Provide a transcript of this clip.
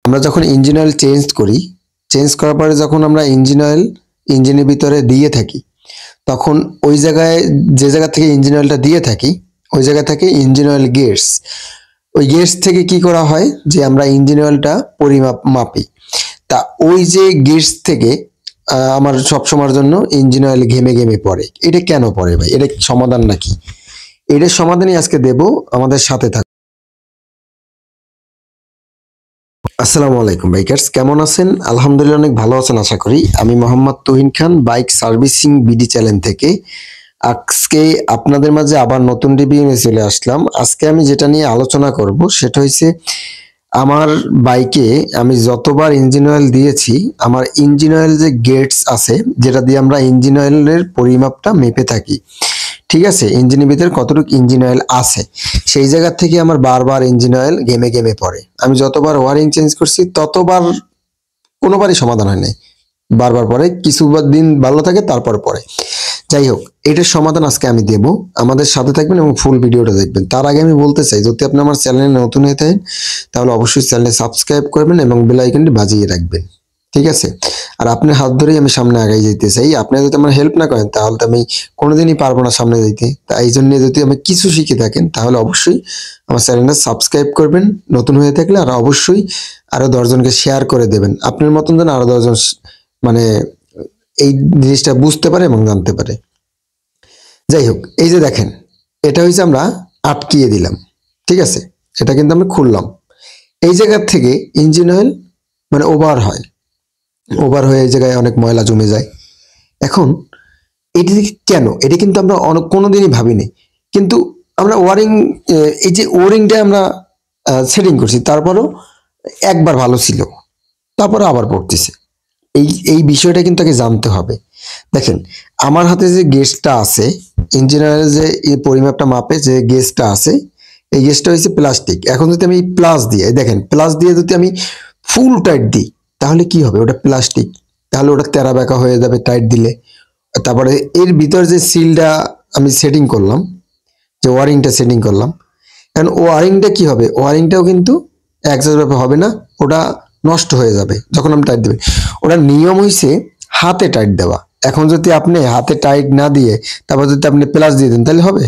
আমরা যখন engine oil change করি, চেঞ্জ করার পরে যখন আমরা ইঞ্জিন অয়েল ইঞ্জিনের ভিতরে দিয়ে থাকি, তখন ওই জায়গায় যে জায়গা থেকে ইঞ্জিন অয়েলটা দিয়ে থাকি ওই জায়গা থেকে ইঞ্জিন অয়েল গেটস, ওই গেটস থেকে কি করা হয় যে আমরা ইঞ্জিন অয়েলটা মাপি। তা ওই যে গেটস থেকে আমার সবসময়ের জন্য ইঞ্জিন অয়েল ঘেমে ঘেমে পড়ে। এটা কেন পড়ে ভাই? এটা সমাধান নাকি? এটার সমাধানই আজকে দেব, আমাদের সাথে থাকুন। আসসালামু আলাইকুম বাইকার্স, কেমন আছেন? আলহামদুলিল্লাহ অনেক ভালো আছেন আশা করি। আমি মোহাম্মদ তুহিন খান, বাইক সার্ভিসিং বিডি চ্যানেল থেকে আজকে আপনাদের মাঝে আবার নতুন রিভিউ নিয়ে চলে আসলাম। আজকে আমি যেটা নিয়ে আলোচনা করব সেটা হচ্ছে আমার বাইকে আমি যতবার ইঞ্জিন অয়েল দিয়েছি, আমার ইঞ্জিন অয়েল যে গেটস আছে যেটা দিয়ে আমরা ইঞ্জিন অয়েলের পরিমাপটা মেপে থাকি, ঠিক আছে, ইঞ্জিনের ভিতরে কতটুকু ইঞ্জিন অয়েল আছে, সেই জায়গা থেকে আমার বারবার ইঞ্জিন অয়েল ঘেমে ঘেমে পড়ে। আমি যতবার ওয়ারিং চেঞ্জ করছি ততবার কোনোবারই সমাধান হয় নাই, বারবার পরে কিছু দিন ভালো থাকে তারপর পরে। যাই হোক, এটার সমাধান আজকে আমি দেব, আমাদের সাথে থাকবেন এবং ফুল ভিডিওটা দেখবেন। তার আগে আমি বলতে চাই, যদি আপনি আমার চ্যানেলে নতুন হয়ে থাকেন তাহলে অবশ্যই চ্যানেলে সাবস্ক্রাইব করবেন এবং বেল আইকনটি বাজিয়ে রাখবেন, ঠিক আছে? আর আপনার হাত ধরেই আমি সামনে আগাই যেতে চাই। আপনি যদি আমার হেল্প না করেন তাহলে তো আমি কোনোদিনই পারবো না সামনে যেতে। তাই এই জন্য যদি আমি কিছু শিখে থাকেন তাহলে অবশ্যই আমার চ্যানেলটা সাবস্ক্রাইব করবেন নতুন হয়ে থাকলে, আর অবশ্যই আরো 10 জনকে শেয়ার করে দেবেন। আপনার মতন যেন আরো 10 জন মানে এই জিনিসটা বুঝতে পারে এবং জানতে পারে। যাই হোক, এই যে দেখেন, এটা হচ্ছে আমরা আটকিয়ে দিলাম, ঠিক আছে, এটা কিন্তু আমরা খুললাম। এই জায়গা থেকে ইঞ্জিন অয়েল ওভার হয়, ওভার হয়ে এই জায়গায় অনেক ময়লা জমে যায়। এখন এটি কেন, এটি কিন্তু আমরা কোনোদিনই ভাবিনি, কিন্তু আমরা ওয়ারিং, এই যে ওয়ারিংটা আমরা সেটিং করছি, তারপরও একবার ভালো ছিল, তারপরে আবার পড়তেছে। এই বিষয়টা কিন্তু আগে জানতে হবে। দেখেন, আমার হাতে যে গেজটা আছে, ইঞ্জিন অয়েলের যে এই পরিমাপটা মাপে যে গেজটা আছে, এই গেজটা হচ্ছে প্লাস্টিক। এখন যদি আমি প্লাস দিয়ে, দেখেন প্লাস দিয়ে যদি আমি ফুল টাইট দিই তাহলে কি হবে? ওটা প্লাস্টিক, তাহলে ওটা তেরা বেঁকা হয়ে যাবে টাইট দিলে। তারপরে এর ভিতর যে সিলটা আমি সেটিং করলাম, যে ওয়ারিংটা সেটিং করলাম, এখন ওয়ারিংটা কি হবে? ওয়ারিংটাও কিন্তু একসাথে হবে না, ওটা নষ্ট হয়ে যাবে যখন আমি টাইট দেবে। ওটা নিয়ম হইছে হাতে টাইট দেওয়া। এখন যদি আপনি হাতে টাইট না দিয়ে তারপর যদি আপনি প্লাস দিয়ে দেন তাহলে হবে?